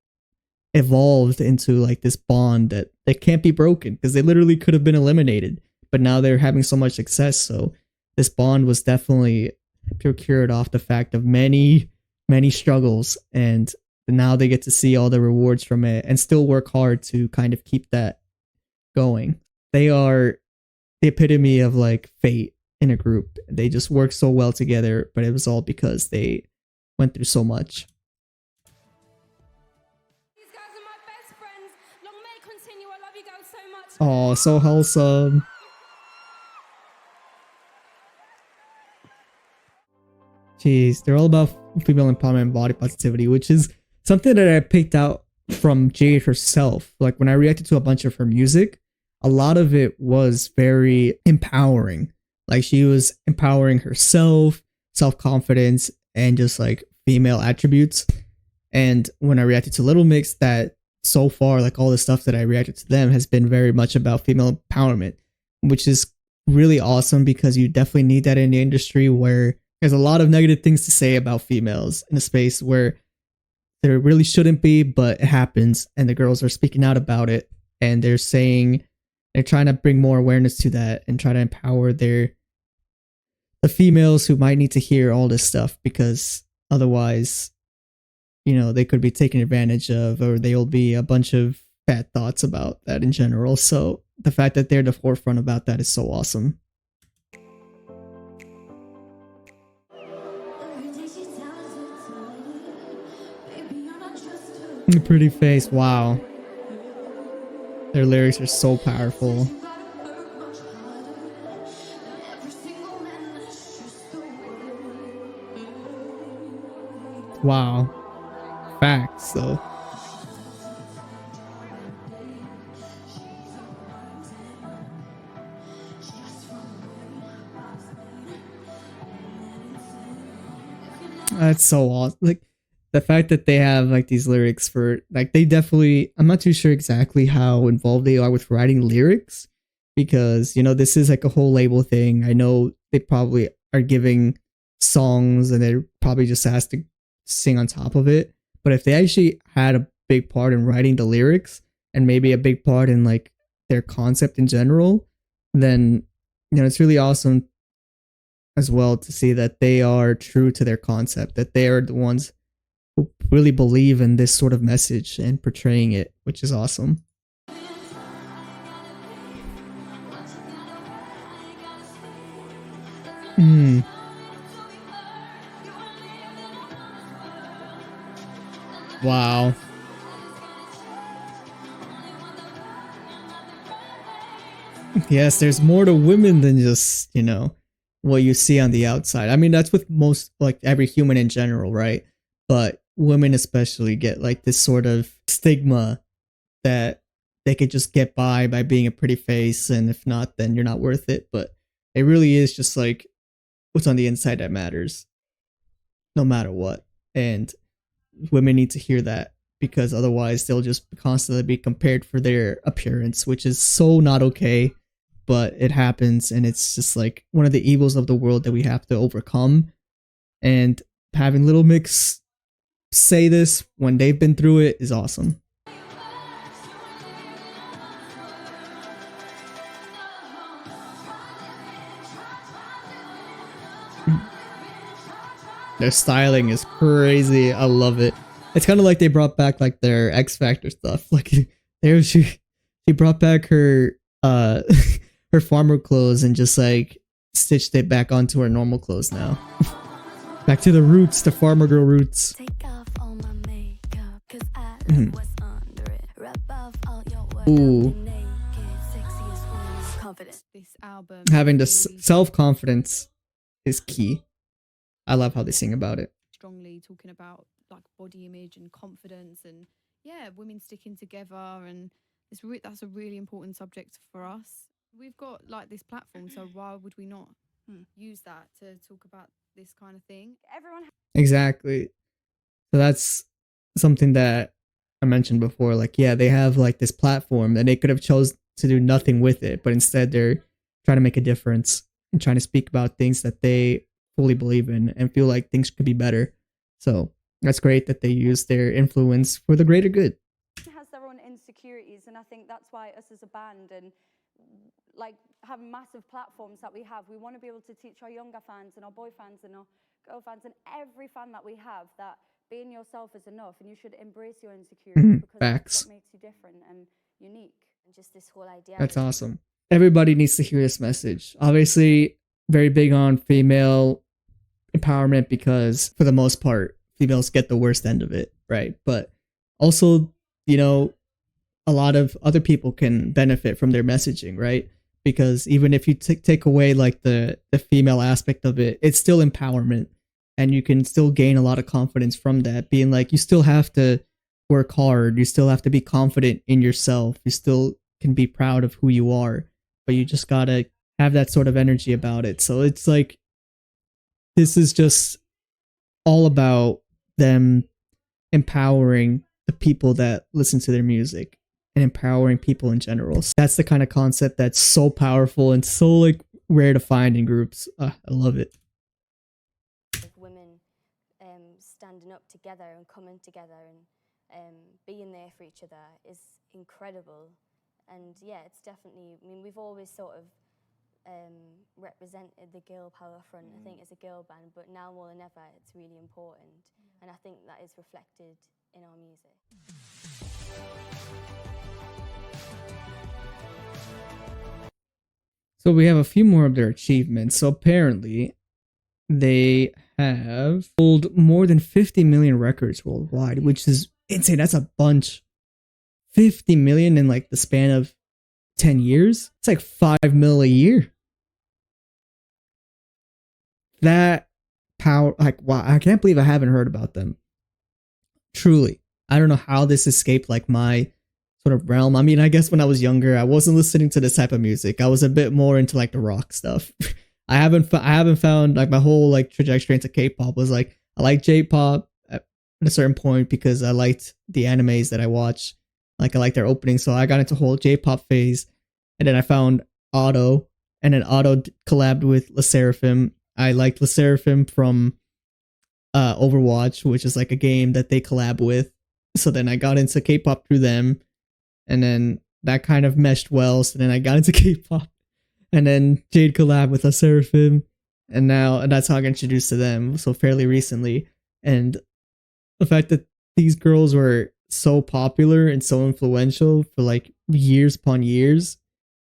evolved into like this bond that can't be broken because they literally could have been eliminated, but now they're having so much success. So this bond was definitely procured off the fact of many struggles, and now they get to see all the rewards from it and still work hard to kind of keep that going. They are the epitome of like fate in a group. They just work so well together, but it was all because they went through so much. These guys are my best friends. Long may it continue. I love you guys so much. Oh, so wholesome. Jeez, they're all about female empowerment and body positivity, which is something that I picked out from Jade herself. Like when I reacted to a bunch of her music, a lot of it was very empowering. Like she was empowering herself, self-confidence, and just like female attributes. And when I reacted to Little Mix, that so far, like all the stuff that I reacted to them has been very much about female empowerment, which is really awesome because you definitely need that in the industry where there's a lot of negative things to say about females in a space where there really shouldn't be, but it happens, and the girls are speaking out about it, and they're trying to bring more awareness to that and try to empower the females who might need to hear all this stuff, because otherwise, you know, they could be taken advantage of, or there'll be a bunch of bad thoughts about that in general. So the fact that they're the forefront about that is so awesome. Pretty face, wow. Their lyrics are so powerful. Wow. Facts, though. That's so awesome. Like, the fact that they have like these lyrics for like, they definitely, I'm not too sure exactly how involved they are with writing lyrics, because, you know, this is like a whole label thing. I know they probably are giving songs and they're probably just asked to sing on top of it. But if they actually had a big part in writing the lyrics and maybe a big part in like their concept in general, then, you know, it's really awesome as well to see that they are true to their concept, that they are the ones who really believe in this sort of message and portraying it, which is awesome. Wow. Yes, there's more to women than just, you know, what you see on the outside. I mean, that's with most, like, every human in general, right? But women especially get like this sort of stigma that they could just get by being a pretty face, and if not, then you're not worth it. But it really is just like what's on the inside that matters, no matter what. And women need to hear that, because otherwise they'll just constantly be compared for their appearance, which is so not okay. But it happens, and it's just like one of the evils of the world that we have to overcome. And having Little Mix say this when they've been through it is awesome. Their styling is crazy. I love it. It's kind of like they brought back like their X Factor stuff. Like she brought back her her farmer clothes and just like stitched it back onto her normal clothes now. Back to the roots, the farmer girl roots. Ooh. Having the self-confidence is key. I love how they sing about it. Strongly talking about like body image and confidence, and yeah, women sticking together, and that's a really important subject for us. We've got like this platform, so why would we not use that to talk about this kind of thing? Exactly. So that's something that I mentioned before. Like, yeah, they have like this platform and they could have chose to do nothing with it, but instead they're trying to make a difference and trying to speak about things that they fully believe in and feel like things could be better. So that's great that they use their influence for the greater good. Has their own insecurities, and I think that's why us as a band and like having massive platforms that we have, we want to be able to teach our younger fans and our boy fans and our girl fans and every fan that we have that being yourself is enough, and you should embrace your insecurities because that's what makes you different and unique. And just this whole idea. That's awesome. Everybody needs to hear this message. Obviously, very big on female empowerment, because for the most part, females get the worst end of it, right? But also, you know, a lot of other people can benefit from their messaging, right? Because even if you take away like the female aspect of it, it's still empowerment, and you can still gain a lot of confidence from that, being like, you still have to work hard, you still have to be confident in yourself, you still can be proud of who you are, but you just gotta have that sort of energy about it. So it's like, this is just all about them empowering the people that listen to their music and empowering people in general. So that's the kind of concept that's so powerful and so like rare to find in groups. I love it. Women standing up together and coming together and being there for each other is incredible. And yeah, it's definitely, I mean, we've always sort of represented the girl power front, I think, as a girl band, but now more than ever it's really important, and I think that is reflected in our music. So we have a few more of their achievements. So apparently they have sold more than 50 million records worldwide, which is insane. That's a bunch. 50 million in like the span of 10 years? It's like 5 mil a year. That power, like, wow, I can't believe I haven't heard about them. Truly. I don't know how this escaped like my sort of realm. I mean, I guess when I was younger, I wasn't listening to this type of music. I was a bit more into like the rock stuff. I haven't found like my whole like trajectory into K-pop was like I like J-pop at a certain point because I liked the animes that I watch. Like I liked their opening, so I got into whole J-pop phase, and then I found Otto, and then Otto collabed with LE SSERAFIM. I liked LE SSERAFIM from Overwatch, which is like a game that they collab with. So then I got into K-pop through them, and then that kind of meshed well. So then I got into K-pop, and then Jade collabed with LE SSERAFIM, and that's how I got introduced to them. So fairly recently, and the fact that these girls were so popular and so influential for like years upon years,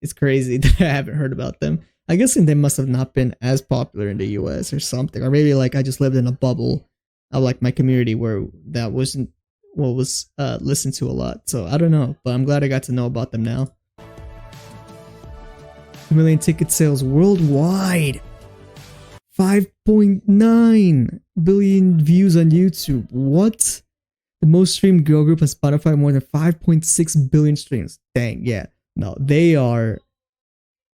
it's crazy that I haven't heard about them. I guess they must have not been as popular in the US or something, or maybe like I just lived in a bubble of like my community where that wasn't what was listened to a lot. So I don't know, but I'm glad I got to know about them now. 2 million ticket sales worldwide. 5.9 billion views on YouTube. What? The most streamed girl group on Spotify, more than 5.6 billion streams. Dang, yeah. No, they are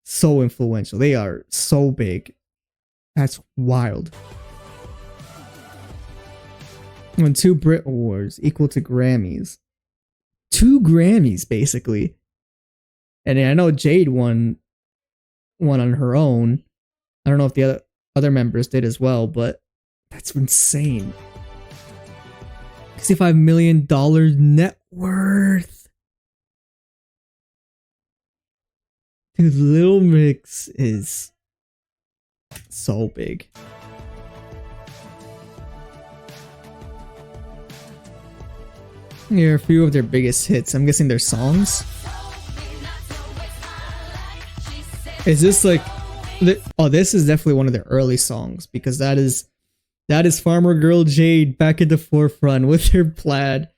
so influential. They are so big. That's wild. Won 2 Brit Awards, equal to Grammys. 2 Grammys, basically. And I know Jade won one on her own. I don't know if the other members did as well, but that's insane. $65 million net worth. Dude, Little Mix is so big. Here are a few of their biggest hits. I'm guessing their songs. Is this like... Oh, this is definitely one of their early songs, because that is Farmer Girl Jade back at the forefront with her plaid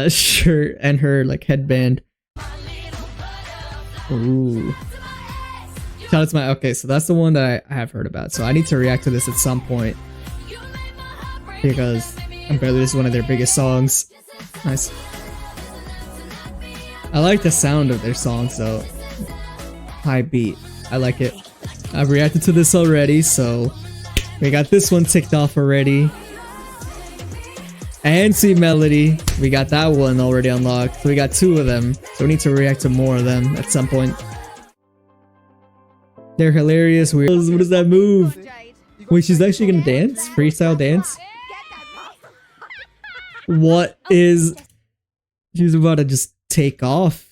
shirt and her like headband. Ooh. Shout out to my... Okay, so that's the one that I have heard about. So I need to react to this at some point, because apparently this is one of their biggest songs. Nice. I like the sound of their songs though. High beat. I like it. I've reacted to this already, so we got this one ticked off already. And Sweet Melody. We got that one already unlocked. So we got 2 of them. So we need to react to more of them at some point. They're hilarious. What is that move? Wait, she's actually gonna dance? Freestyle dance? What is... She's about to just take off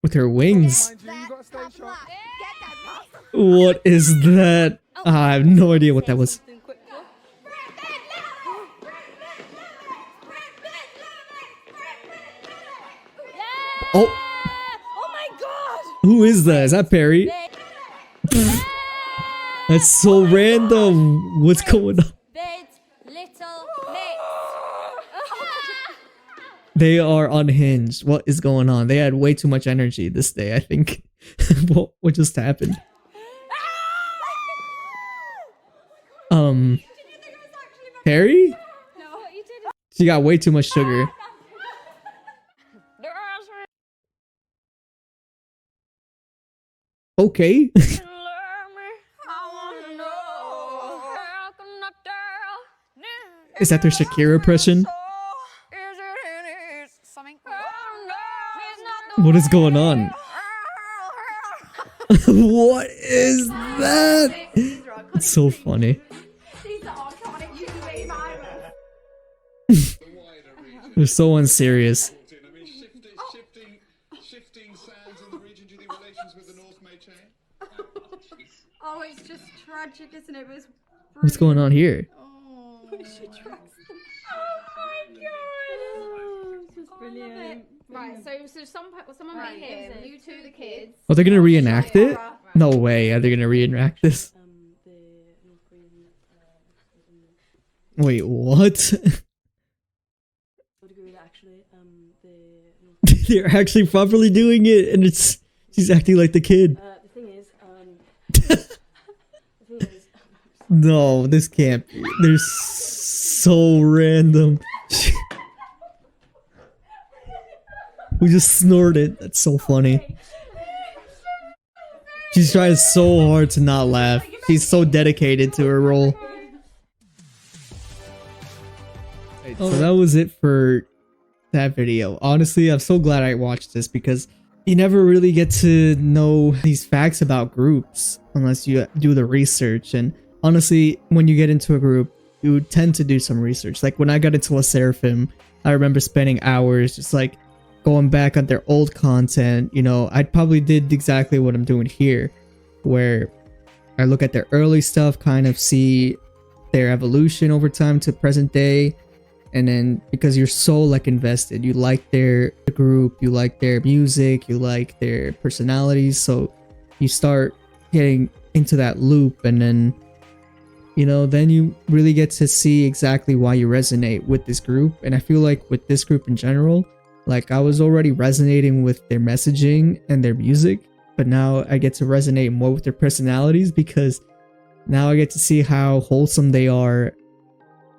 with her wings. What is that? I have no idea what that was. Oh! Oh my god! Who is that? Is that Perrie? That's so random. What's going on? They are unhinged. What is going on? They had way too much energy this day, I think. What just happened? Perrie? No, you didn't. She got way too much sugar. Okay. Is that their Shakira impression? What is going on? What is that? It's so funny. They're so unserious. Oh, it's just tragic, isn't it? What's going on here? Oh my god. Brilliant. Right, so someone right here, you two the kids. Oh, they're gonna reenact it? No way, are they gonna reenact this? Wait, what? They're actually properly doing it, and she's acting like the kid. No, this can't be. They're so random. We just snorted. That's so funny. She's trying so hard to not laugh. She's so dedicated to her role. So that was it for that video. Honestly, I'm so glad I watched this because you never really get to know these facts about groups unless you do the research. And honestly, when you get into a group, you tend to do some research. Like when I got into La Seraphim, I remember spending hours just like going back on their old content. You know, I probably did exactly what I'm doing here, where I look at their early stuff, kind of see their evolution over time to present day. And then because you're so like invested, you like their group, you like their music, you like their personalities, so you start getting into that loop, and then you know, then you really get to see exactly why you resonate with this group. And I feel like with this group in general, like I was already resonating with their messaging and their music, but now I get to resonate more with their personalities because now I get to see how wholesome they are,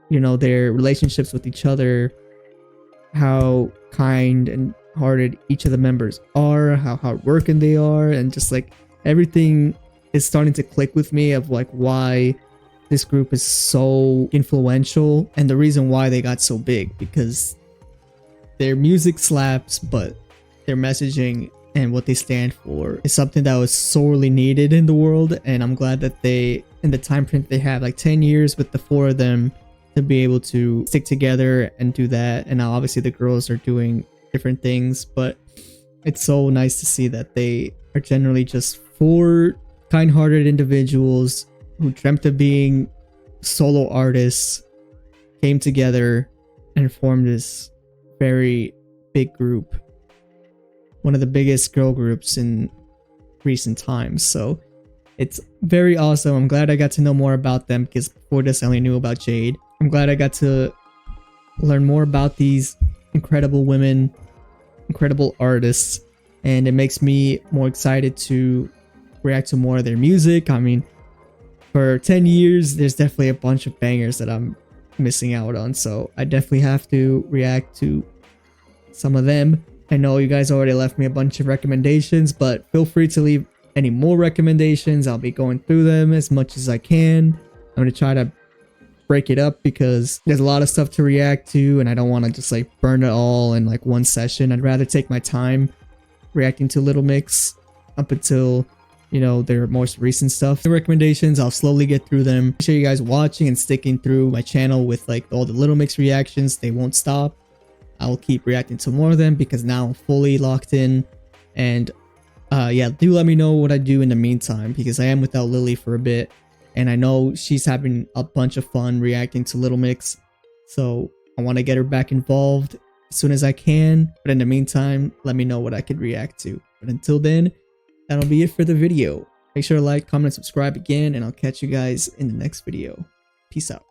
you know, their relationships with each other, how kind and hearted each of the members are, how hardworking they are, and just like everything is starting to click with me of like why this group is so influential and the reason why they got so big, because their music slaps, but their messaging and what they stand for is something that was sorely needed in the world. And I'm glad that they, in the time frame they have, like 10 years with the 4 of them, to be able to stick together and do that. And now obviously the girls are doing different things, but it's so nice to see that they are generally just 4 kind-hearted individuals who dreamt of being solo artists, came together and formed this very big group, one of the biggest girl groups in recent times. So it's very awesome. I'm glad I got to know more about them, because before this I only knew about Jade. I'm glad I got to learn more about these incredible women, incredible artists, and it makes me more excited to react to more of their music. I mean, for 10 years, there's definitely a bunch of bangers that I'm missing out on, so I definitely have to react to some of them. I know you guys already left me a bunch of recommendations, but feel free to leave any more recommendations. I'll be going through them as much as I can. I'm going to try to break it up because there's a lot of stuff to react to, and I don't want to just like burn it all in like one session. I'd rather take my time reacting to Little Mix up until, you know, their most recent stuff. The recommendations, I'll slowly get through them. Make sure you guys watching and sticking through my channel with like all the Little Mix reactions. They won't stop. I'll keep reacting to more of them because now I'm fully locked in. And yeah, do let me know what I do in the meantime, because I am without Lily for a bit, and I know she's having a bunch of fun reacting to Little Mix, so I want to get her back involved as soon as I can. But in the meantime, let me know what I could react to. But until then, that'll be it for the video. Make sure to like, comment, and subscribe again, and I'll catch you guys in the next video. Peace out.